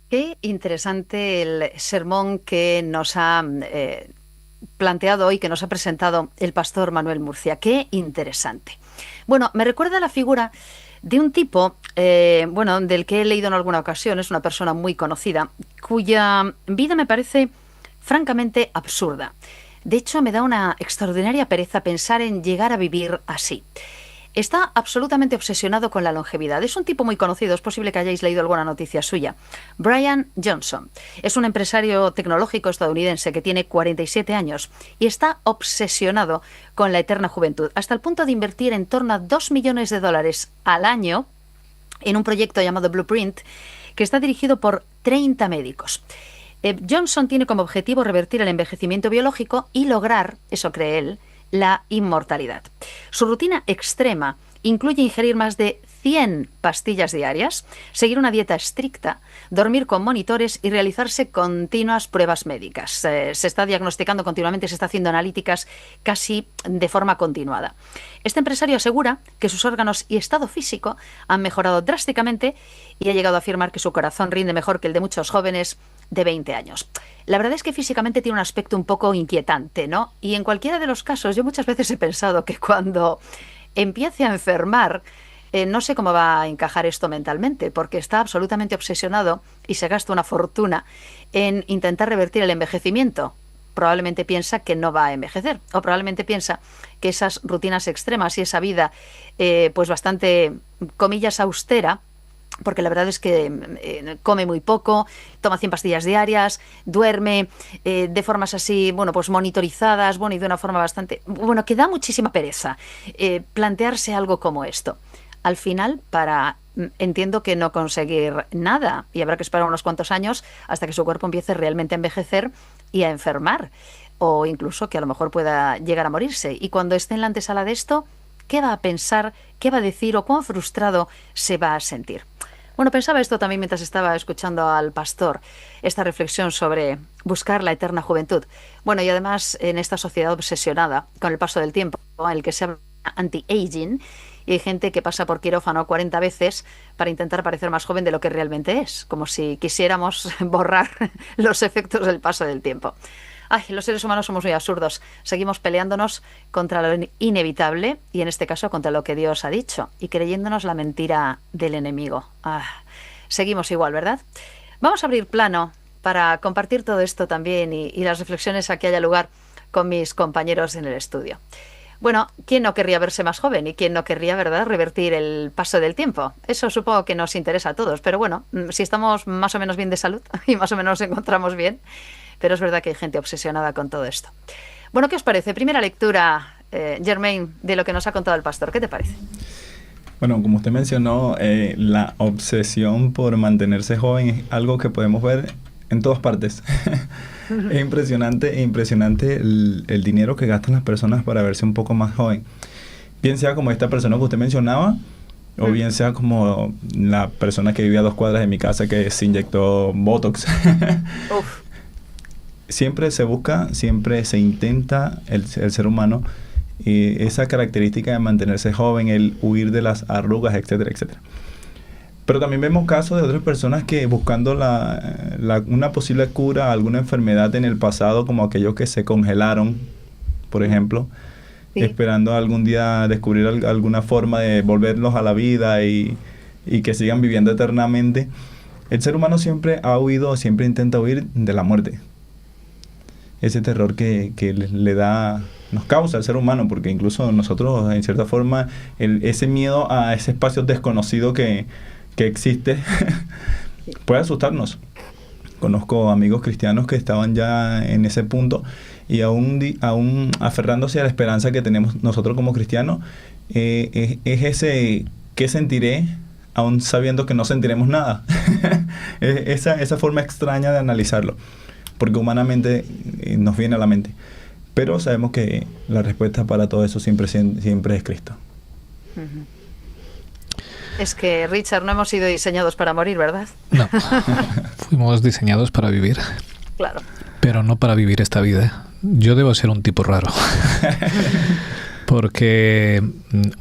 Qué interesante el sermón que nos ha planteado hoy, que nos ha presentado el pastor Manuel Murcia. Qué interesante. Bueno, me recuerda la figura de un tipo, del que he leído en alguna ocasión, es una persona muy conocida, cuya vida me parece francamente absurda. De hecho, me da una extraordinaria pereza pensar en llegar a vivir así. Está absolutamente obsesionado con la longevidad. Es un tipo muy conocido, es posible que hayáis leído alguna noticia suya. Brian Johnson es un empresario tecnológico estadounidense que tiene 47 años y está obsesionado con la eterna juventud, hasta el punto de invertir en torno a $2 millones al año en un proyecto llamado Blueprint, que está dirigido por 30 médicos. Johnson tiene como objetivo revertir el envejecimiento biológico y lograr, eso cree él, la inmortalidad. Su rutina extrema incluye ingerir más de 100 pastillas diarias, seguir una dieta estricta, dormir con monitores y realizarse continuas pruebas médicas. Se está diagnosticando continuamente, se está haciendo analíticas casi de forma continuada. Este empresario asegura que sus órganos y estado físico han mejorado drásticamente y ha llegado a afirmar que su corazón rinde mejor que el de muchos jóvenes de 20 años. La verdad es que físicamente tiene un aspecto un poco inquietante, ¿no? Y en cualquiera de los casos, yo muchas veces he pensado que cuando empiece a enfermar, no sé cómo va a encajar esto mentalmente, porque está absolutamente obsesionado y se gasta una fortuna en intentar revertir el envejecimiento. Probablemente piensa que no va a envejecer, o probablemente piensa que esas rutinas extremas y esa vida, pues bastante, comillas, austera, porque la verdad es que come muy poco, toma 100 pastillas diarias, duerme de formas así, pues monitorizadas, y de una forma bastante, que da muchísima pereza plantearse algo como esto. Al final, entiendo que no conseguir nada, y habrá que esperar unos cuantos años hasta que su cuerpo empiece realmente a envejecer y a enfermar, o incluso que a lo mejor pueda llegar a morirse. Y cuando esté en la antesala de esto, ¿qué va a pensar, qué va a decir o cuán frustrado se va a sentir? Bueno, pensaba esto también mientras estaba escuchando al pastor, esta reflexión sobre buscar la eterna juventud. Bueno, y además en esta sociedad obsesionada con el paso del tiempo, en el que se habla de anti-aging, y hay gente que pasa por quirófano 40 veces para intentar parecer más joven de lo que realmente es, como si quisiéramos borrar los efectos del paso del tiempo. Ay, los seres humanos somos muy absurdos. Seguimos peleándonos contra lo inevitable y en este caso contra lo que Dios ha dicho y creyéndonos la mentira del enemigo. Seguimos igual, ¿verdad? Vamos a abrir plano para compartir todo esto también y las reflexiones a que haya lugar con mis compañeros en el estudio. Bueno, ¿quién no querría verse más joven y quién no querría, verdad, revertir el paso del tiempo? Eso supongo que nos interesa a todos, pero bueno, si estamos más o menos bien de salud y más o menos nos encontramos bien, pero es verdad que hay gente obsesionada con todo esto. Bueno, ¿qué os parece? Primera lectura, Germain, de lo que nos ha contado el pastor. ¿Qué te parece? Bueno, como usted mencionó, la obsesión por mantenerse joven es algo que podemos ver en todas partes. Es impresionante el dinero que gastan las personas para verse un poco más joven. Bien sea como esta persona que usted mencionaba, o bien sea como la persona que vive a 2 cuadras de mi casa que se inyectó Botox. Siempre se busca, siempre se intenta el ser humano esa característica de mantenerse joven, el huir de las arrugas, etcétera, etcétera. Pero también vemos casos de otras personas que buscando una posible cura a alguna enfermedad en el pasado, como aquellos que se congelaron, por ejemplo, sí, esperando algún día descubrir alguna forma de volverlos a la vida y que sigan viviendo eternamente. El ser humano siempre ha huido, siempre intenta huir de la muerte. Ese terror que nos causa el ser humano, porque incluso nosotros, en cierta forma, ese miedo a ese espacio desconocido que que existe puede asustarnos. Conozco amigos cristianos que estaban ya en ese punto y aún aferrándose a la esperanza que tenemos nosotros como cristianos, es ese ¿qué sentiré? Aún sabiendo que no sentiremos nada. esa forma extraña de analizarlo, porque humanamente nos viene a la mente. Pero sabemos que la respuesta para todo eso siempre es Cristo. Uh-huh. Es que, Richard, no hemos sido diseñados para morir, ¿verdad? No, fuimos diseñados para vivir. Claro. Pero no para vivir esta vida. Yo debo ser un tipo raro. Porque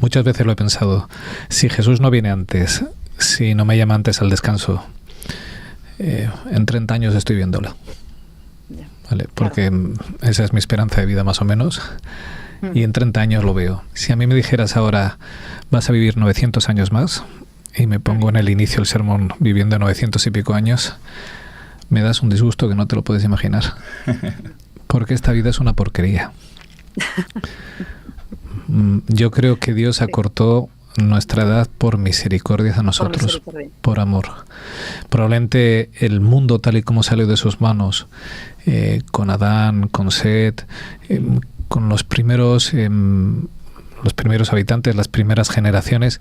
muchas veces lo he pensado. Si Jesús no viene antes, si no me llama antes al descanso, en 30 años estoy viéndolo. ¿Vale? Porque esa es mi esperanza de vida más o menos. Y en 30 años lo veo. Si a mí me dijeras ahora, vas a vivir 900 años más, y me pongo en el inicio del sermón viviendo 900 y pico años, me das un disgusto que no te lo puedes imaginar. Porque esta vida es una porquería. Yo creo que Dios acortó nuestra edad por misericordia a nosotros, por amor. Probablemente el mundo tal y como salió de sus manos, con Adán, con Set, con los primeros habitantes, las primeras generaciones,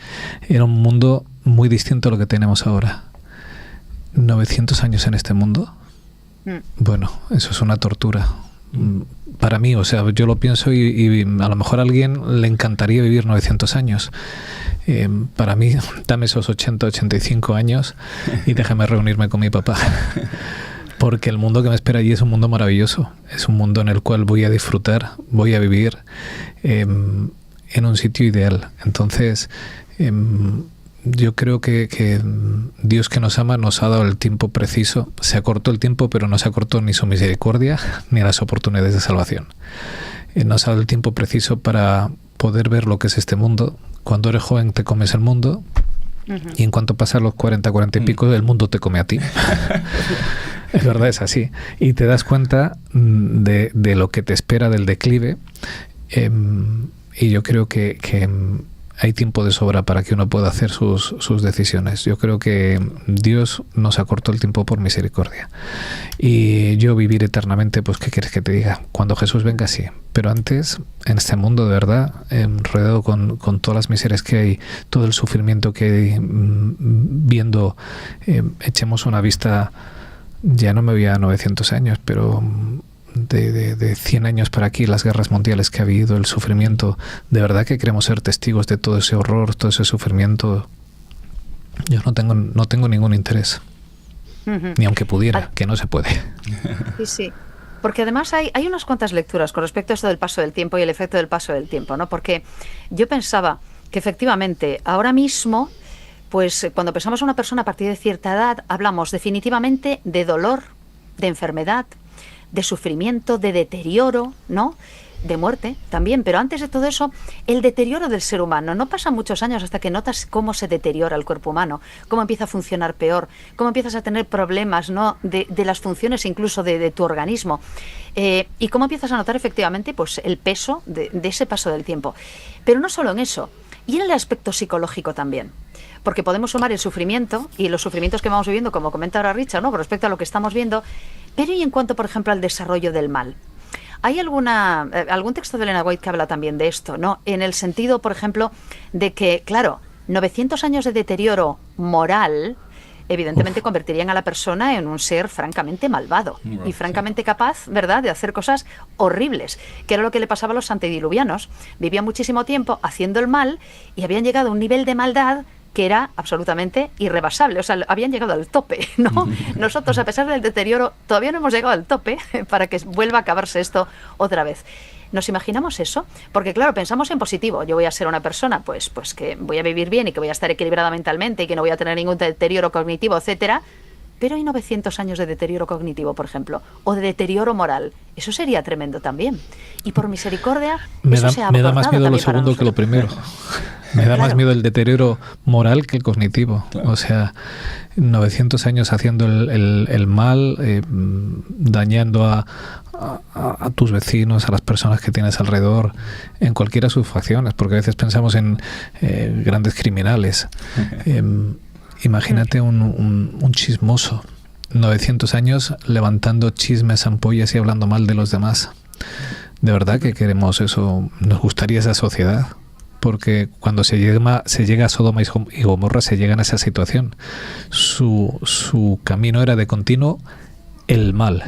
era un mundo muy distinto a lo que tenemos ahora. 900 años en este mundo, bueno, eso es una tortura. Para mí, o sea, yo lo pienso y a lo mejor a alguien le encantaría vivir 900 años. Para mí, dame esos 80, 85 años y déjame reunirme con mi papá. Porque el mundo que me espera allí es un mundo maravilloso. Es un mundo en el cual voy a disfrutar, voy a vivir en un sitio ideal. Entonces, yo creo que Dios, que nos ama, nos ha dado el tiempo preciso. Se acortó el tiempo, pero no se acortó ni su misericordia ni las oportunidades de salvación. Nos ha dado el tiempo preciso para poder ver lo que es este mundo. Cuando eres joven te comes el mundo, y en cuanto pasan los 40 y pico, el mundo te come a ti. Es verdad, es así. Y te das cuenta de lo que te espera del declive. Y yo creo que hay tiempo de sobra para que uno pueda hacer sus decisiones. Yo creo que Dios nos acortó el tiempo por misericordia. Y yo vivir eternamente, pues ¿qué quieres que te diga? Cuando Jesús venga, sí. Pero antes, en este mundo de verdad, rodeado con todas las miserias que hay, todo el sufrimiento que hay, viendo, echemos una vista, ya no me voy a 900 años, pero de 100 años para aquí, las guerras mundiales que ha habido, el sufrimiento, de verdad que queremos ser testigos de todo ese horror, todo ese sufrimiento. Yo no tengo ningún interés, ni aunque pudiera, que no se puede. Sí, sí. Porque además hay unas cuantas lecturas con respecto a esto del paso del tiempo y el efecto del paso del tiempo, ¿no? Porque yo pensaba que efectivamente ahora mismo, pues cuando pensamos en una persona a partir de cierta edad, hablamos definitivamente de dolor, de enfermedad, de sufrimiento, de deterioro, ¿no? De muerte también, pero antes de todo eso, el deterioro del ser humano. No pasan muchos años hasta que notas cómo se deteriora el cuerpo humano, cómo empieza a funcionar peor, cómo empiezas a tener problemas, ¿no? de las funciones incluso de tu organismo, y cómo empiezas a notar efectivamente pues el peso de ese paso del tiempo. Pero no solo en eso, y en el aspecto psicológico también. Porque podemos sumar el sufrimiento y los sufrimientos que vamos viviendo, como comenta ahora Richard, ¿no? Con respecto a lo que estamos viendo, pero y en cuanto, por ejemplo, al desarrollo del mal. Hay algún texto de Elena White que habla también de esto, ¿no? En el sentido, por ejemplo, de que, claro, 900 años de deterioro moral evidentemente convertirían a la persona en un ser francamente malvado y francamente capaz, ¿verdad?, de hacer cosas horribles, que era lo que le pasaba a los antediluvianos. Vivían muchísimo tiempo haciendo el mal y habían llegado a un nivel de maldad que era absolutamente irrebasable, o sea, habían llegado al tope, ¿no? Nosotros, a pesar del deterioro, todavía no hemos llegado al tope para que vuelva a acabarse esto otra vez. ¿Nos imaginamos eso? Porque claro, pensamos en positivo. Yo voy a ser una persona pues que voy a vivir bien y que voy a estar equilibrada mentalmente y que no voy a tener ningún deterioro cognitivo, etcétera. Pero hay 900 años de deterioro cognitivo, por ejemplo, o de deterioro moral. Eso sería tremendo también. Y por misericordia, me da más miedo lo segundo que lo primero. Me da más miedo el deterioro moral que el cognitivo. Claro. O sea, 900 años haciendo el mal, dañando a tus vecinos, a las personas que tienes alrededor, en cualquiera de sus facciones, porque a veces pensamos en grandes criminales. imagínate un chismoso, 900 años levantando chismes, ampollas y hablando mal de los demás. ¿De verdad que queremos eso? ¿Nos gustaría esa sociedad? Porque cuando se llega a Sodoma y Gomorra, se llega a esa situación. Su camino era de continuo el mal.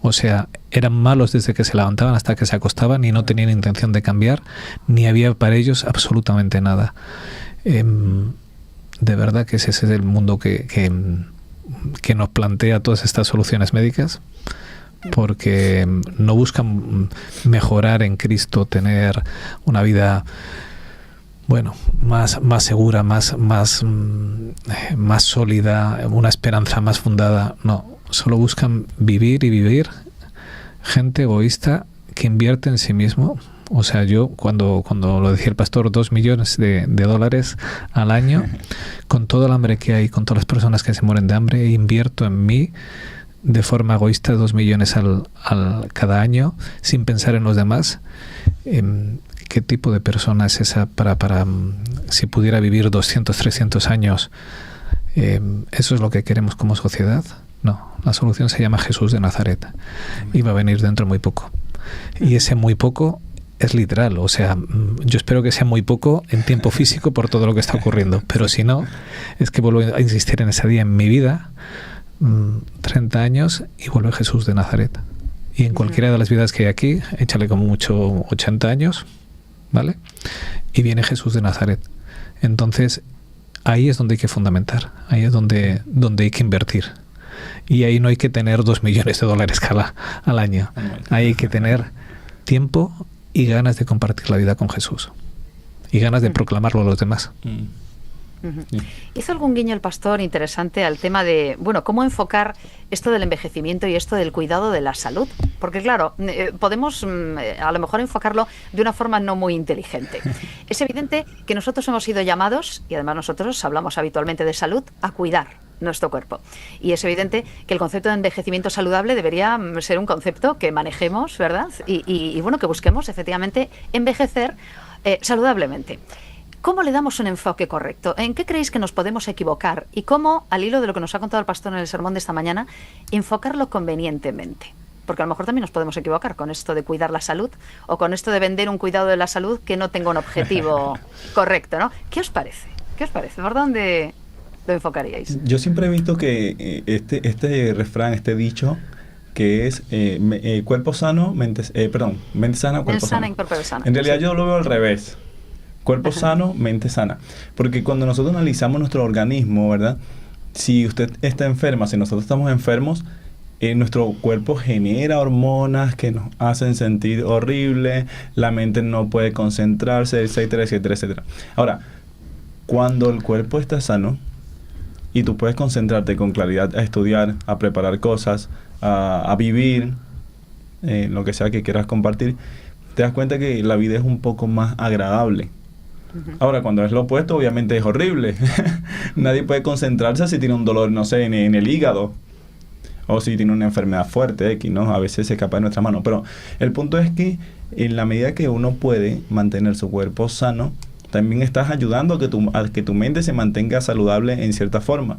O sea, eran malos desde que se levantaban hasta que se acostaban y no tenían intención de cambiar, ni había para ellos absolutamente nada. De verdad que ese es el mundo que nos plantea todas estas soluciones médicas, porque no buscan mejorar en Cristo, tener una vida, bueno, más segura, más sólida, una esperanza más fundada. No, solo buscan vivir y vivir. Gente egoísta que invierte en sí mismo. O sea, yo cuando lo decía el pastor, 2 millones de dólares al año, con todo el hambre que hay, con todas las personas que se mueren de hambre, invierto en mí de forma egoísta 2 millones cada año, sin pensar en los demás. ¿Qué tipo de persona es esa para si pudiera vivir 200, 300 años? ¿Eso es lo que queremos como sociedad? No, la solución se llama Jesús de Nazaret y va a venir dentro muy poco. Y ese muy poco es literal, o sea, yo espero que sea muy poco en tiempo físico por todo lo que está ocurriendo, pero si no, es que vuelvo a insistir en ese día en mi vida, 30 años y vuelve Jesús de Nazaret. Y en cualquiera de las vidas que hay aquí, échale como mucho 80 años, ¿vale? Y viene Jesús de Nazaret. Entonces, ahí es donde hay que fundamentar, ahí es donde hay que invertir. Y ahí no hay que tener 2 millones de dólares al año. Ahí hay que tener tiempo y ganas de compartir la vida con Jesús. Y ganas de proclamarlo a los demás. Hizo algún guiño el pastor interesante al tema de, bueno, cómo enfocar esto del envejecimiento y esto del cuidado de la salud. Porque claro, podemos a lo mejor enfocarlo de una forma no muy inteligente. Es evidente que nosotros hemos sido llamados, y además nosotros hablamos habitualmente de salud, a cuidar nuestro cuerpo. Y es evidente que el concepto de envejecimiento saludable debería ser un concepto que manejemos, ¿verdad? Y bueno, que busquemos efectivamente envejecer saludablemente. ¿Cómo le damos un enfoque correcto? ¿En qué creéis que nos podemos equivocar? Y cómo, al hilo de lo que nos ha contado el pastor en el sermón de esta mañana, enfocarlo convenientemente. Porque a lo mejor también nos podemos equivocar con esto de cuidar la salud o con esto de vender un cuidado de la salud que no tenga un objetivo correcto, ¿no? ¿Qué os parece? ¿Qué os parece? ¿Por dónde lo enfocaríais? Yo siempre he visto que este refrán, este dicho, que es cuerpo sano, mente sana, cuerpo sano. En realidad yo lo veo al revés. Cuerpo sano, mente sana. Porque cuando nosotros analizamos nuestro organismo, ¿verdad? Si usted está enferma, si nosotros estamos enfermos, nuestro cuerpo genera hormonas que nos hacen sentir horrible, la mente no puede concentrarse, etcétera, etcétera, etcétera. Ahora, cuando el cuerpo está sano y tú puedes concentrarte con claridad a estudiar, a preparar cosas, a vivir, lo que sea que quieras compartir, te das cuenta que la vida es un poco más agradable. Ahora, cuando es lo opuesto, obviamente es horrible. Nadie puede concentrarse si tiene un dolor, no sé, en el hígado. O si tiene una enfermedad fuerte, X, ¿no? A veces se escapa de nuestras manos. Pero el punto es que en la medida que uno puede mantener su cuerpo sano, también estás ayudando a que tu mente se mantenga saludable en cierta forma.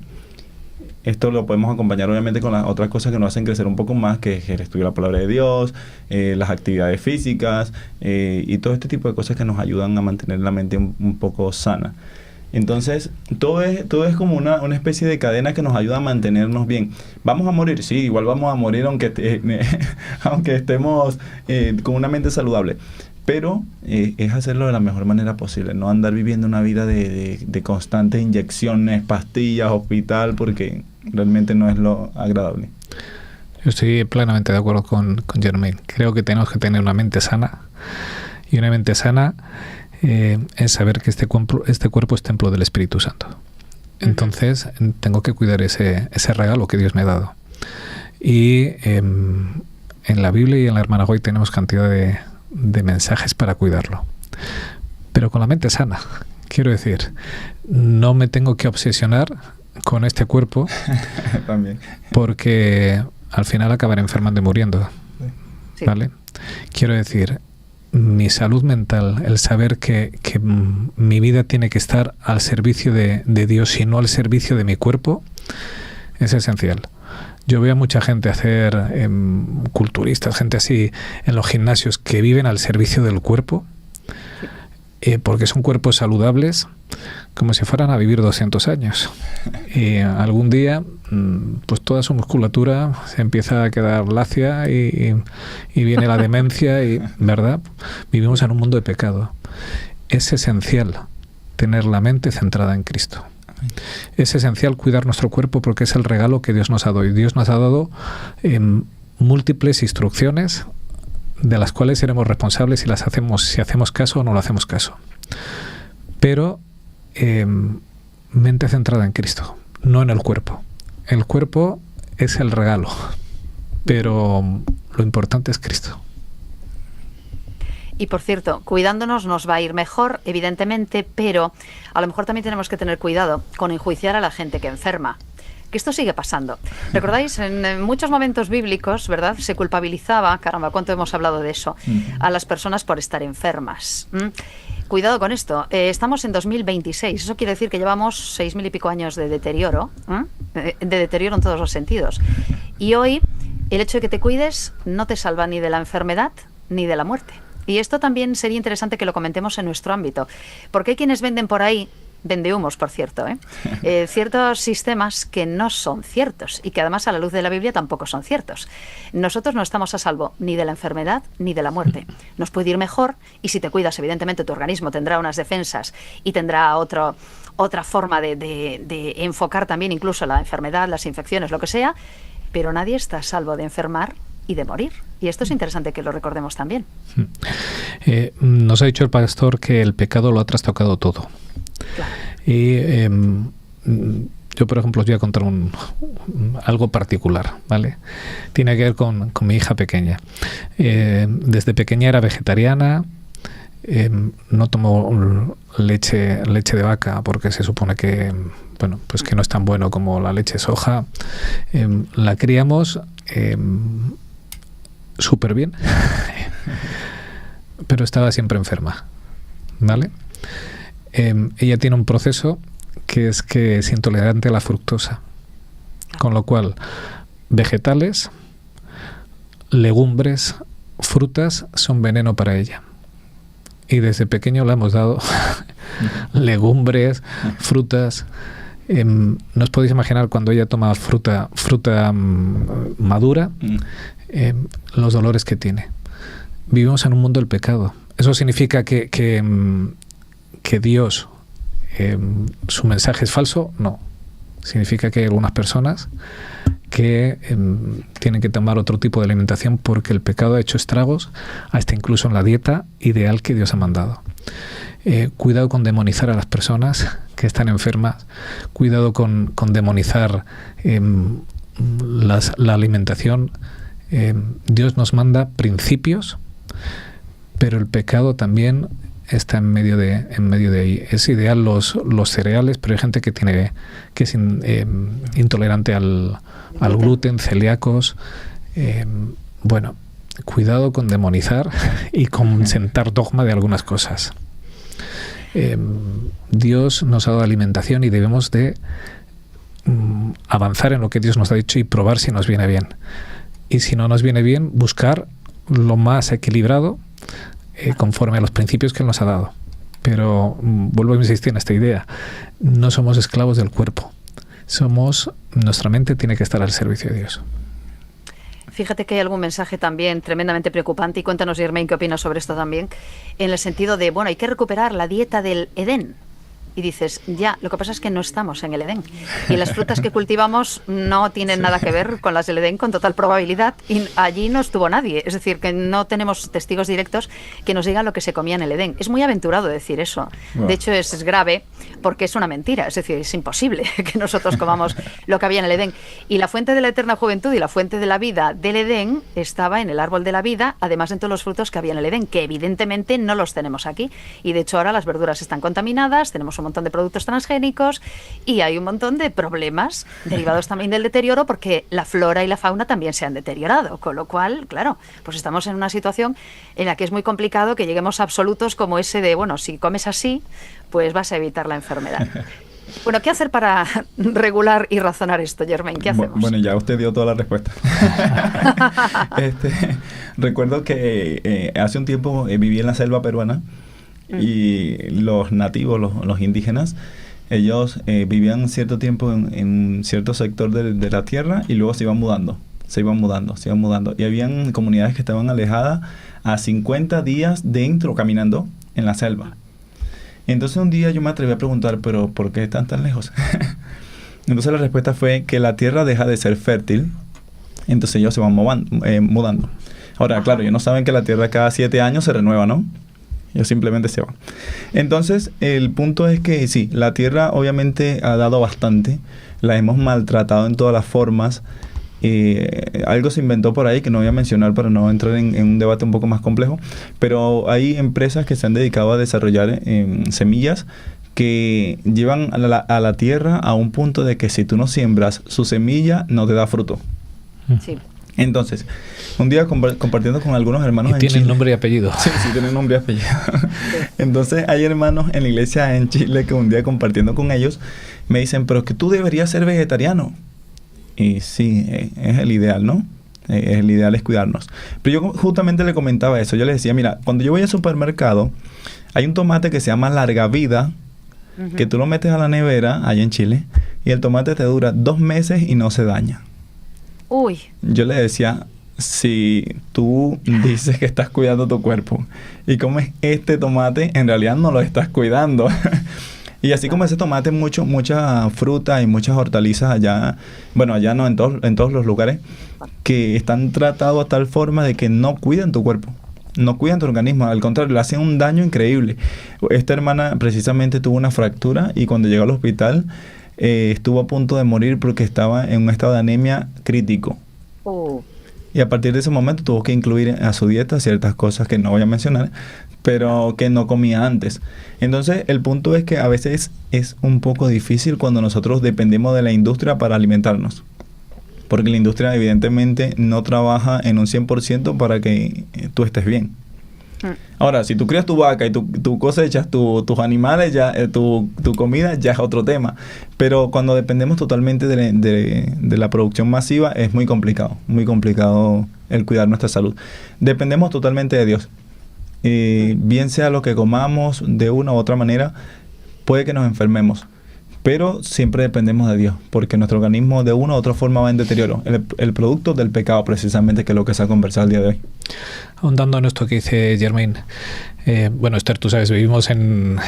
Esto lo podemos acompañar obviamente con las otras cosas que nos hacen crecer un poco más, que es el estudio de la palabra de Dios, las actividades físicas y todo este tipo de cosas que nos ayudan a mantener la mente un poco sana. Entonces, todo es como una especie de cadena que nos ayuda a mantenernos bien. ¿Vamos a morir? Sí, igual vamos a morir aunque estemos con una mente saludable. Pero es hacerlo de la mejor manera posible, no andar viviendo una vida de constantes inyecciones, pastillas, hospital, porque realmente no es lo agradable. Yo estoy plenamente de acuerdo con Germain. Creo que tenemos que tener una mente sana, y una mente sana es saber que este cuerpo es templo del Espíritu Santo. Entonces tengo que cuidar ese regalo que Dios me ha dado. Y en la Biblia y en la Hermana Hoy tenemos cantidad de mensajes para cuidarlo, pero con la mente sana. Quiero decir, no me tengo que obsesionar con este cuerpo también, porque al final acabaré enfermando y muriendo, ¿vale? Quiero decir, mi salud mental, el saber que mi vida tiene que estar al servicio de Dios y no al servicio de mi cuerpo, es esencial. Yo veo a mucha gente hacer, culturistas, gente así en los gimnasios, que viven al servicio del cuerpo, porque son cuerpos saludables, como si fueran a vivir 200 años. Y algún día, pues toda su musculatura se empieza a quedar lacia y viene la demencia, y, ¿verdad? Vivimos en un mundo de pecado. Es esencial tener la mente centrada en Cristo. Es esencial cuidar nuestro cuerpo porque es el regalo que Dios nos ha dado. Y Dios nos ha dado múltiples instrucciones de las cuales seremos responsables si hacemos caso o no lo hacemos caso. Pero mente centrada en Cristo, no en el cuerpo. El cuerpo es el regalo, pero lo importante es Cristo. Y por cierto, cuidándonos nos va a ir mejor, evidentemente, pero a lo mejor también tenemos que tener cuidado con enjuiciar a la gente que enferma. Que esto sigue pasando. ¿Recordáis? En muchos momentos bíblicos, ¿verdad?, se culpabilizaba, caramba, ¿cuánto hemos hablado de eso?, a las personas por estar enfermas. Cuidado con esto. Estamos en 2026. Eso quiere decir que llevamos 6.000 y pico años de deterioro, de deterioro en todos los sentidos. Y hoy, el hecho de que te cuides no te salva ni de la enfermedad ni de la muerte. Y esto también sería interesante que lo comentemos en nuestro ámbito, porque hay quienes venden por ahí, vendehumos, por cierto, ciertos sistemas que no son ciertos y que además a la luz de la Biblia tampoco son ciertos. Nosotros no estamos a salvo ni de la enfermedad ni de la muerte. Nos puede ir mejor y si te cuidas, evidentemente tu organismo tendrá unas defensas y tendrá otra forma de enfocar también incluso la enfermedad, las infecciones, lo que sea, pero nadie está a salvo de enfermar y de morir. Y esto es interesante que lo recordemos también. Nos ha dicho el pastor que el pecado lo ha trastocado todo. Claro. Y yo, por ejemplo, os voy a contar algo particular, ¿vale? Tiene que ver con mi hija pequeña. Desde pequeña era vegetariana, no tomó leche de vaca porque se supone que, bueno, pues que no es tan bueno como la leche de soja. La criamos súper bien, pero estaba siempre enferma, ¿vale? Ella tiene un proceso que es intolerante a la fructosa, con lo cual vegetales, legumbres, frutas son veneno para ella. Y desde pequeño le hemos dado legumbres, frutas. No os podéis imaginar cuando ella toma fruta madura, los dolores que tiene. Vivimos en un mundo del pecado. ¿Eso significa que Dios, su mensaje es falso? No. Significa que hay algunas personas que tienen que tomar otro tipo de alimentación porque el pecado ha hecho estragos hasta incluso en la dieta ideal que Dios ha mandado. Cuidado con demonizar a las personas que están enfermas. Cuidado con demonizar la alimentación. Dios nos manda principios, pero el pecado también está en medio de ahí. Es ideal los cereales, pero hay gente que es intolerante al gluten, celíacos. Bueno, cuidado con demonizar y con sentar dogma de algunas cosas. Dios nos ha dado alimentación y debemos de avanzar en lo que Dios nos ha dicho y probar si nos viene bien. Y si no nos viene bien, buscar lo más equilibrado conforme a los principios que Él nos ha dado. Pero vuelvo a insistir en esta idea. No somos esclavos del cuerpo. Nuestra mente tiene que estar al servicio de Dios. Fíjate que hay algún mensaje también tremendamente preocupante, y cuéntanos, Germain, qué opinas sobre esto también, en el sentido de, bueno, hay que recuperar la dieta del Edén. Y dices, ya, lo que pasa es que no estamos en el Edén. Y las frutas que cultivamos no tienen nada que ver con las del Edén, con total probabilidad. Y allí no estuvo nadie. Es decir, que no tenemos testigos directos que nos digan lo que se comía en el Edén. Es muy aventurado decir eso. Wow. De hecho, es grave porque es una mentira. Es decir, es imposible que nosotros comamos lo que había en el Edén. Y la fuente de la eterna juventud y la fuente de la vida del Edén estaba en el árbol de la vida, además de todos los frutos que había en el Edén, que evidentemente no los tenemos aquí. Y de hecho ahora las verduras están contaminadas, tenemos un montón de productos transgénicos y hay un montón de problemas derivados también del deterioro, porque la flora y la fauna también se han deteriorado, con lo cual, claro, pues estamos en una situación en la que es muy complicado que lleguemos a absolutos como ese de, bueno, si comes así, pues vas a evitar la enfermedad. Bueno, ¿qué hacer para regular y razonar esto, Germain? ¿Qué hacemos? Bueno, ya usted dio toda la respuesta. Recuerdo que hace un tiempo viví en la selva peruana y los nativos, los indígenas, ellos vivían cierto tiempo en cierto sector de la tierra y luego se iban mudando. Y habían comunidades que estaban alejadas a 50 días dentro, caminando en la selva. Entonces un día yo me atreví a preguntar, ¿pero por qué están tan lejos? Entonces la respuesta fue que la tierra deja de ser fértil, entonces ellos se van mudando. Ahora, claro, ellos no saben que la tierra cada 7 años se renueva, ¿no? Ellos simplemente se van. Entonces, el punto es que sí, la tierra obviamente ha dado bastante, la hemos maltratado en todas las formas. Algo se inventó por ahí que no voy a mencionar para no entrar en un debate un poco más complejo, pero hay empresas que se han dedicado a desarrollar semillas que llevan a la tierra a un punto de que si tú no siembras su semilla, no te da fruto. Sí. Entonces, un día compartiendo con algunos hermanos en Chile. ¿Tienen nombre y apellido? Sí, tienen nombre y apellido. Entonces, hay hermanos en la iglesia en Chile que un día compartiendo con ellos me dicen, pero que tú deberías ser vegetariano. Y sí, es el ideal, ¿no? El ideal es cuidarnos. Pero yo justamente le comentaba eso. Yo le decía, mira, cuando yo voy al supermercado, hay un tomate que se llama Larga Vida, que tú lo metes a la nevera, allá en Chile, y el tomate te dura 2 meses y no se daña. Uy. Yo le decía, si tú dices que estás cuidando tu cuerpo y comes este tomate, en realidad no lo estás cuidando. Y así como ese tomate, mucha fruta y muchas hortalizas allá, bueno, allá no, en todos los lugares, que están tratados a tal forma de que no cuidan tu cuerpo, no cuidan tu organismo, al contrario, le hacen un daño increíble. Esta hermana precisamente tuvo una fractura y cuando llegó al hospital estuvo a punto de morir porque estaba en un estado de anemia crítico. Y a partir de ese momento tuvo que incluir a su dieta ciertas cosas que no voy a mencionar, pero que no comía antes. Entonces, el punto es que a veces es un poco difícil cuando nosotros dependemos de la industria para alimentarnos. Porque la industria evidentemente no trabaja en un 100% para que tú estés bien. Ahora, si tú crías tu vaca y tú cosechas tus animales, ya tu comida ya es otro tema. Pero cuando dependemos totalmente de la producción masiva, es muy complicado el cuidar nuestra salud. Dependemos totalmente de Dios. Bien sea lo que comamos, de una u otra manera, puede que nos enfermemos. Pero siempre dependemos de Dios, porque nuestro organismo de una u otra forma va en deterioro. El producto del pecado, precisamente, que es lo que se ha conversado el día de hoy. Ahondando en esto que dice Germain, bueno, Esther, tú sabes, vivimos en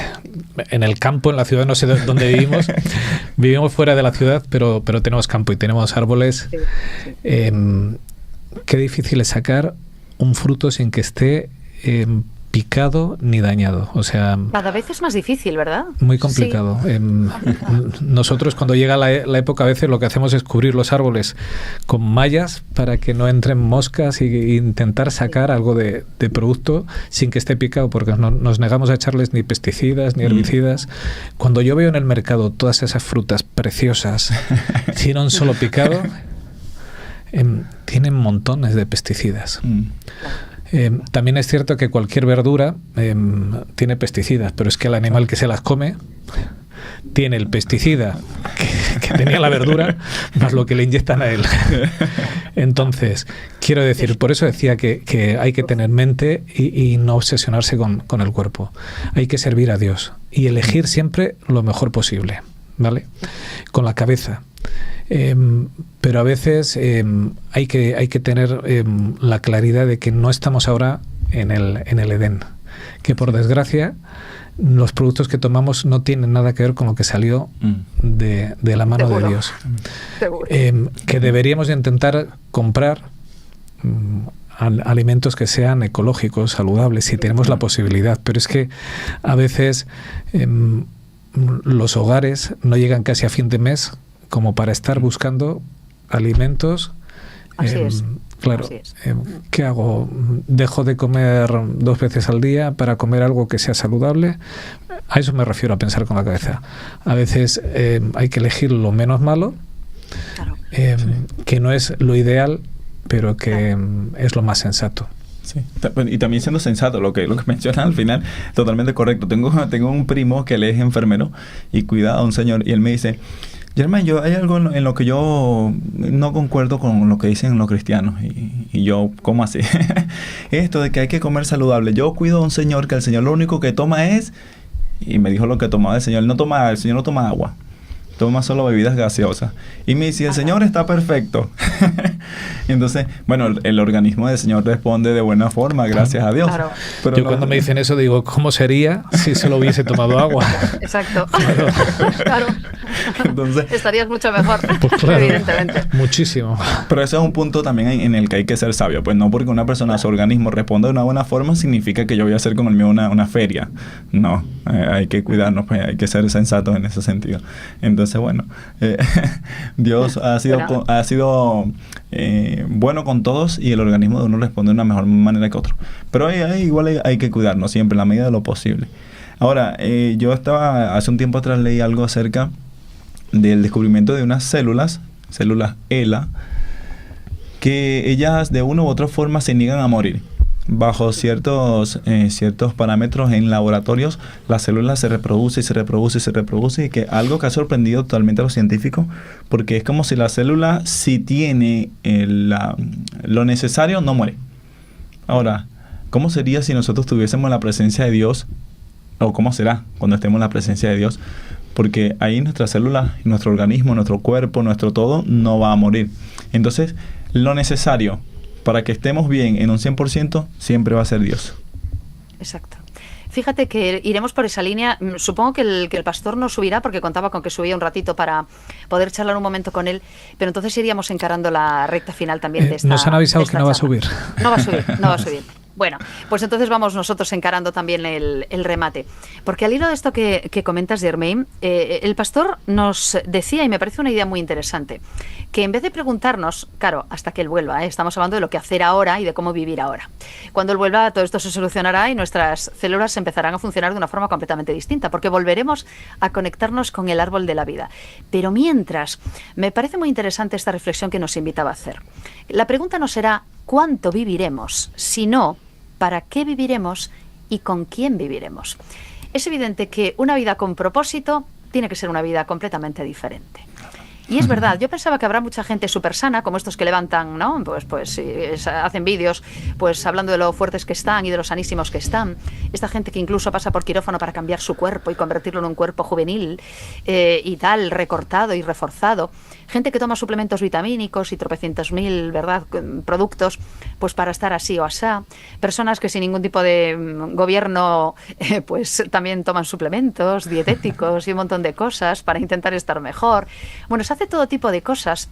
el campo, en la ciudad, no sé dónde vivimos. Vivimos fuera de la ciudad, pero tenemos campo y tenemos árboles. Qué difícil es sacar un fruto sin que esté picado ni dañado, o sea, cada vez es más difícil, ¿verdad? Muy complicado. Sí. Nosotros cuando llega la época a veces lo que hacemos es cubrir los árboles con mallas para que no entren moscas e intentar sacar algo de producto sin que esté picado, porque nos negamos a echarles ni pesticidas ni herbicidas. Cuando yo veo en el mercado todas esas frutas preciosas sin un solo picado, tienen montones de pesticidas. También es cierto que cualquier verdura tiene pesticidas, pero es que el animal que se las come tiene el pesticida que tenía la verdura más lo que le inyectan a él. Entonces, quiero decir, por eso decía que hay que tener mente y no obsesionarse con el cuerpo. Hay que servir a Dios y elegir siempre lo mejor posible, ¿vale? Con la cabeza. Pero a veces hay que tener la claridad de que no estamos ahora en el Edén, que por desgracia los productos que tomamos no tienen nada que ver con lo que salió de la mano Seguro. de Dios. Que deberíamos intentar comprar alimentos que sean ecológicos, saludables, si tenemos la posibilidad, pero es que a veces los hogares no llegan casi a fin de mes como para estar buscando alimentos Claro, ¿qué hago? ¿Dejo de comer 2 veces al día para comer algo que sea saludable? A eso me refiero, a pensar con la cabeza. A veces hay que elegir lo menos malo, claro. Que no es lo ideal, pero que es lo más sensato. Sí. Y también siendo sensato, lo que menciona al final, totalmente correcto. Tengo un primo que él es enfermero y cuida a un señor, y él me dice: Germán, hay algo en lo que yo no concuerdo con lo que dicen los cristianos. Y yo, ¿cómo así? Esto de que hay que comer saludable. Yo cuido a un señor que el señor lo único que toma es... Y me dijo lo que tomaba el señor. El señor no toma agua. Toma solo bebidas gaseosas. Y me dice: el señor está perfecto. Entonces, bueno, el organismo del señor responde de buena forma, gracias a Dios. Claro. Pero yo cuando me dicen eso digo: ¿cómo sería si solo hubiese tomado agua? Exacto. Claro. Entonces, estarías mucho mejor, pues claro, evidentemente. Muchísimo. Pero ese es un punto también en el que hay que ser sabio. Pues no porque una persona, su organismo responda de una buena forma, significa que yo voy a hacer con el mío una feria. No, hay que cuidarnos, pues hay que ser sensatos en ese sentido. Entonces, bueno, Dios ha sido bueno con todos, y el organismo de uno responde de una mejor manera que otro. Pero igual hay que cuidarnos siempre, en la medida de lo posible. Ahora, yo hace un tiempo atrás leí algo acerca del descubrimiento de unas células ELA, que ellas de una u otra forma se niegan a morir. Bajo ciertos parámetros en laboratorios, la célula se reproduce, y que algo que ha sorprendido totalmente a los científicos, porque es como si la célula, si tiene lo necesario, no muere. Ahora, ¿cómo sería si nosotros tuviésemos la presencia de Dios? ¿O cómo será cuando estemos en la presencia de Dios? Porque ahí nuestra célula, nuestro organismo, nuestro cuerpo, nuestro todo, no va a morir. Entonces, lo necesario para que estemos bien en un 100% siempre va a ser Dios. Exacto. Fíjate que iremos por esa línea. Supongo que el pastor nos subirá, porque contaba con que subía un ratito para poder charlar un momento con él, pero entonces iríamos encarando la recta final también de esta. Nos han avisado que no va a subir. No va a subir. Bueno, pues entonces vamos nosotros encarando también el remate. Porque al hilo de esto que comentas, Germain, el pastor nos decía, y me parece una idea muy interesante, que en vez de preguntarnos, claro, hasta que él vuelva, estamos hablando de lo que hacer ahora y de cómo vivir ahora. Cuando él vuelva, todo esto se solucionará y nuestras células empezarán a funcionar de una forma completamente distinta, porque volveremos a conectarnos con el árbol de la vida. Pero mientras, me parece muy interesante esta reflexión que nos invitaba a hacer. La pregunta no será ¿cuánto viviremos?, sino ¿para qué viviremos y con quién viviremos? Es evidente que una vida con propósito tiene que ser una vida completamente diferente. Y es verdad, yo pensaba que habrá mucha gente súper sana, como estos que levantan, ¿no? Pues hacen vídeos, pues hablando de lo fuertes que están y de lo sanísimos que están. Esta gente que incluso pasa por quirófano para cambiar su cuerpo y convertirlo en un cuerpo juvenil y tal, recortado y reforzado. Gente que toma suplementos vitamínicos y tropecientos mil, ¿verdad?, productos, pues para estar así o asá. Personas que sin ningún tipo de gobierno, pues también toman suplementos dietéticos y un montón de cosas para intentar estar mejor. Bueno, se hace todo tipo de cosas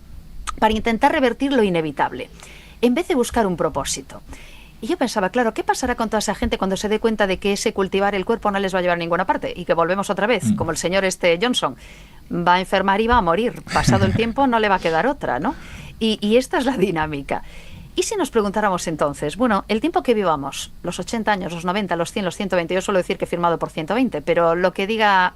para intentar revertir lo inevitable, en vez de buscar un propósito. Y yo pensaba, claro, ¿qué pasará con toda esa gente cuando se dé cuenta de que ese cultivar el cuerpo no les va a llevar a ninguna parte? Y que volvemos otra vez, como el señor Johnson, va a enfermar y va a morir. Pasado el tiempo no le va a quedar otra, ¿no? Y esta es la dinámica. ¿Y si nos preguntáramos entonces, bueno, el tiempo que vivamos, los 80 años, los 90, los 100, los 120, yo suelo decir que he firmado por 120, pero lo que diga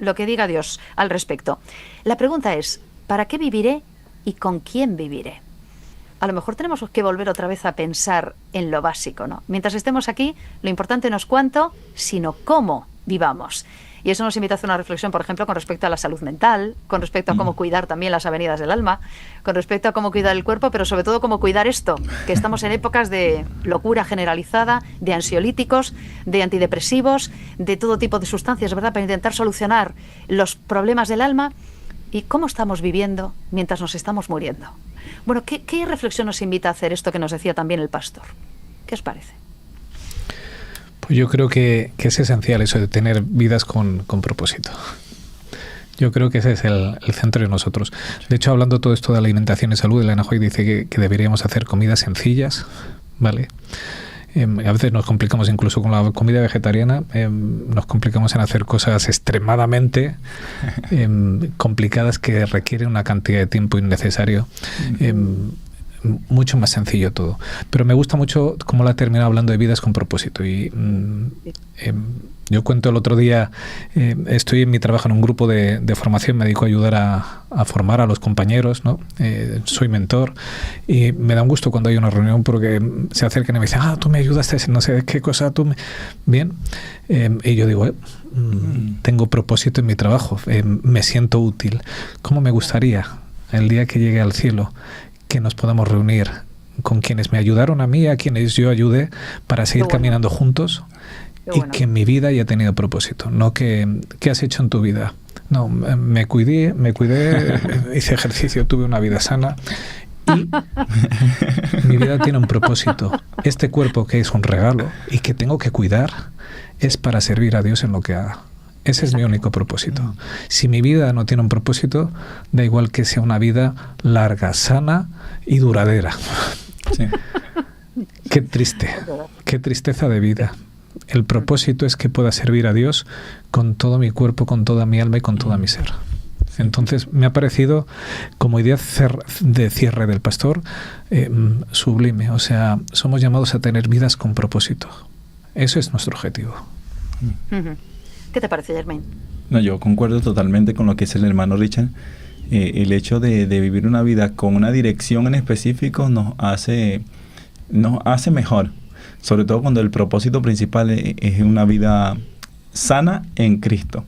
Dios al respecto. La pregunta es, ¿para qué viviré y con quién viviré? A lo mejor tenemos que volver otra vez a pensar en lo básico, ¿no? Mientras estemos aquí, lo importante no es cuánto, sino cómo vivamos. Y eso nos invita a hacer una reflexión, por ejemplo, con respecto a la salud mental, con respecto a cómo cuidar también las avenidas del alma, con respecto a cómo cuidar el cuerpo, pero sobre todo cómo cuidar esto, que estamos en épocas de locura generalizada, de ansiolíticos, de antidepresivos, de todo tipo de sustancias, ¿verdad?, para intentar solucionar los problemas del alma. ¿Y cómo estamos viviendo mientras nos estamos muriendo? Bueno, ¿qué reflexión nos invita a hacer esto que nos decía también el pastor? ¿Qué os parece? Pues yo creo que es esencial eso de tener vidas con propósito. Yo creo que ese es el centro de nosotros. De hecho, hablando todo esto de alimentación y salud, Elena Hoy dice que deberíamos hacer comidas sencillas, ¿vale? A veces nos complicamos incluso con la comida vegetariana, nos complicamos en hacer cosas extremadamente complicadas que requieren una cantidad de tiempo innecesario. mucho más sencillo todo. Pero me gusta mucho cómo la ha terminado hablando de vidas con propósito. Y yo cuento el otro día, estoy en mi trabajo en un grupo de formación, me dedico a ayudar a formar a los compañeros, ¿no? Soy mentor y me da un gusto cuando hay una reunión porque se acercan y me dicen, tú me ayudaste, no sé qué cosa, Bien. Y yo digo, tengo propósito en mi trabajo, me siento útil. ¿Cómo me gustaría el día que llegue al cielo que nos podamos reunir con quienes me ayudaron a mí, a quienes yo ayudé, para seguir caminando juntos y que mi vida haya tenido propósito? No ¿qué has hecho en tu vida? No, me cuidé, hice ejercicio, tuve una vida sana y mi vida tiene un propósito. Este cuerpo, que es un regalo y que tengo que cuidar, es para servir a Dios en lo que haga. Ese es mi único propósito. Si mi vida no tiene un propósito, da igual que sea una vida larga, sana y duradera. Sí. Qué triste, qué tristeza de vida. El propósito es que pueda servir a Dios con todo mi cuerpo, con toda mi alma y con toda mi ser. Entonces me ha parecido, como idea de cierre del pastor, sublime. O sea, somos llamados a tener vidas con propósito. Eso es nuestro objetivo. ¿Qué te parece, Germain? No, yo concuerdo totalmente con lo que dice el hermano Richard. El hecho de vivir una vida con una dirección en específico nos hace mejor. Sobre todo cuando el propósito principal es una vida sana en Cristo.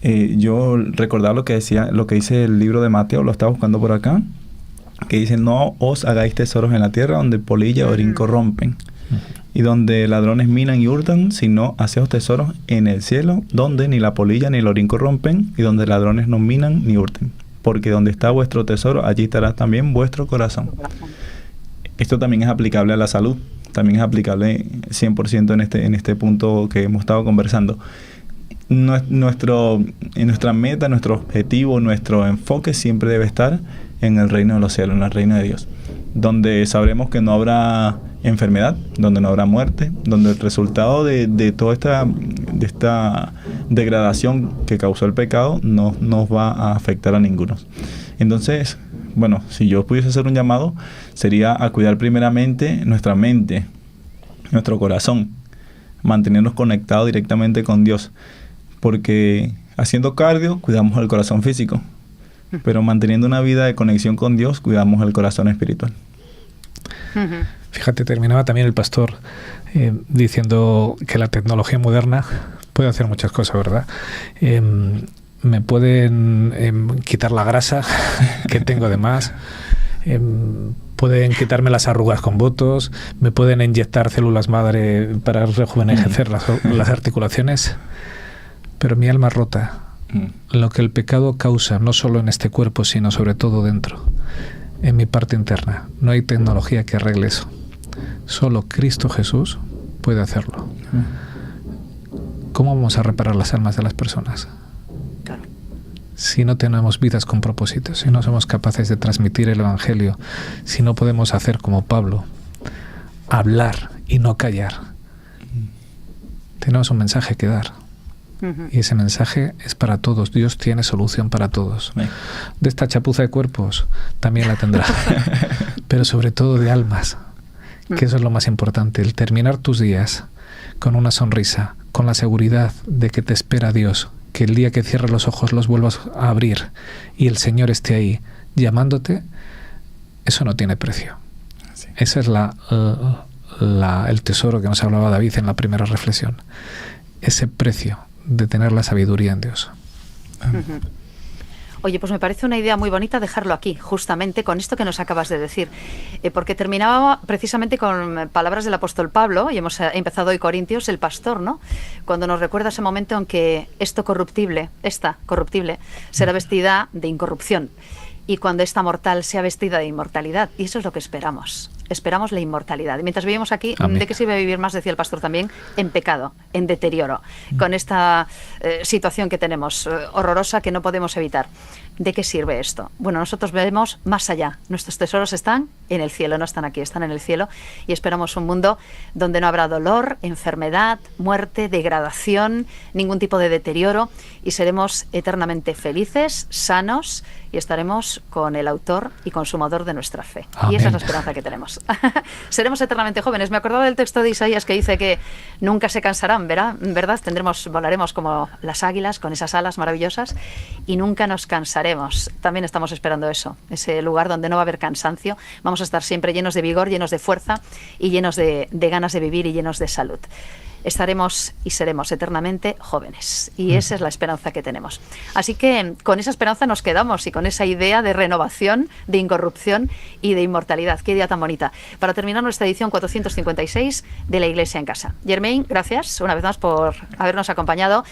Yo recordaba lo que dice el libro de Mateo, lo estaba buscando por acá, que dice: no os hagáis tesoros en la tierra donde polilla y orín corrompen, y donde ladrones minan y hurtan, sino haceos tesoros en el cielo, donde ni la polilla ni el orín corrompen, y donde ladrones no minan ni hurten. Porque donde está vuestro tesoro, allí estará también vuestro corazón. Esto también es aplicable a la salud, también es aplicable 100% en este punto que hemos estado conversando. Nuestra meta, nuestro objetivo, nuestro enfoque siempre debe estar en el reino de los cielos, en el reino de Dios, donde sabremos que no habrá enfermedad, donde no habrá muerte, donde el resultado de toda esta degradación que causó el pecado no nos va a afectar a ninguno. Entonces, bueno, si yo pudiese hacer un llamado, sería a cuidar primeramente nuestra mente, nuestro corazón, mantenernos conectados directamente con Dios, porque haciendo cardio cuidamos el corazón físico, pero manteniendo una vida de conexión con Dios cuidamos el corazón espiritual. Fíjate, terminaba también el pastor diciendo que la tecnología moderna puede hacer muchas cosas, ¿verdad? Me pueden quitar la grasa que tengo de más, pueden quitarme las arrugas con botox, me pueden inyectar células madre para rejuvenecer las articulaciones, pero mi alma rota, lo que el pecado causa, no solo en este cuerpo, sino sobre todo dentro, en mi parte interna, no hay tecnología que arregle eso. Solo Cristo Jesús puede hacerlo. ¿Cómo vamos a reparar las almas de las personas? Claro. Si no tenemos vidas con propósito, si no somos capaces de transmitir el Evangelio, si no podemos hacer como Pablo, hablar y no callar, tenemos un mensaje que dar. Y ese mensaje es para todos. Dios tiene solución para todos. De esta chapuza de cuerpos también la tendrá, pero sobre todo de almas, que eso es lo más importante, el terminar tus días con una sonrisa, con la seguridad de que te espera Dios, que el día que cierres los ojos los vuelvas a abrir y el Señor esté ahí llamándote. Eso no tiene precio. Sí. Ese es el tesoro que nos hablaba David en la primera reflexión. Ese precio de tener la sabiduría en Dios. Oye, pues me parece una idea muy bonita dejarlo aquí, justamente con esto que nos acabas de decir, porque terminaba precisamente con palabras del apóstol Pablo, y hemos empezado hoy Corintios, el pastor, ¿no? Cuando nos recuerda ese momento en que esta corruptible, será vestida de incorrupción, y cuando esta mortal sea vestida de inmortalidad, y eso es lo que esperamos, esperamos la inmortalidad. Y mientras vivimos aquí, Amén. ¿de qué sirve vivir más? Decía el pastor también, en pecado, en deterioro, con esta situación que tenemos, horrorosa, que no podemos evitar. ¿De qué sirve esto? Bueno, nosotros vemos más allá. Nuestros tesoros están en el cielo, no están aquí, están en el cielo, y esperamos un mundo donde no habrá dolor, enfermedad, muerte, degradación, ningún tipo de deterioro, y seremos eternamente felices, sanos, y estaremos con el autor y consumador de nuestra fe. Amén. Y esa es la esperanza que tenemos. Seremos eternamente jóvenes. Me acordaba del texto de Isaías que dice que nunca se cansarán, ¿verdad? Volaremos como las águilas con esas alas maravillosas y nunca nos cansaremos. También estamos esperando eso, ese lugar donde no va a haber cansancio. Vamos a estar siempre llenos de vigor, llenos de fuerza y llenos de ganas de vivir y llenos de salud. Estaremos y seremos eternamente jóvenes, y esa es la esperanza que tenemos. Así que con esa esperanza nos quedamos, y con esa idea de renovación, de incorrupción y de inmortalidad. Qué idea tan bonita para terminar nuestra edición 456 de La Iglesia en Casa. Germain, gracias una vez más por habernos acompañado.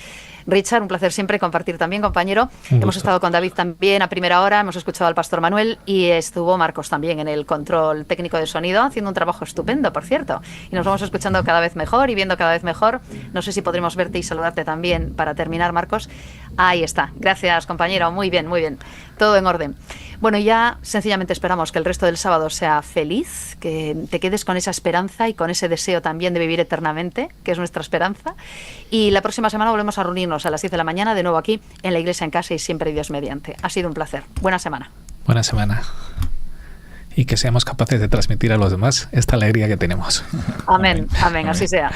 Richard, un placer siempre compartir también, compañero. Hemos estado con David también a primera hora, hemos escuchado al pastor Manuel, y estuvo Marcos también en el control técnico de sonido, haciendo un trabajo estupendo, por cierto. Y nos vamos escuchando cada vez mejor y viendo cada vez mejor. No sé si podremos verte y saludarte también para terminar, Marcos. Ahí está. Gracias, compañero. Muy bien, muy bien. Todo en orden. Bueno, ya sencillamente esperamos que el resto del sábado sea feliz, que te quedes con esa esperanza y con ese deseo también de vivir eternamente, que es nuestra esperanza. Y la próxima semana volvemos a reunirnos a las 10 de la mañana, de nuevo aquí en La Iglesia en Casa, y siempre Dios mediante. Ha sido un placer. Buena semana. Buena semana. Y que seamos capaces de transmitir a los demás esta alegría que tenemos. Amén, amén, así sea.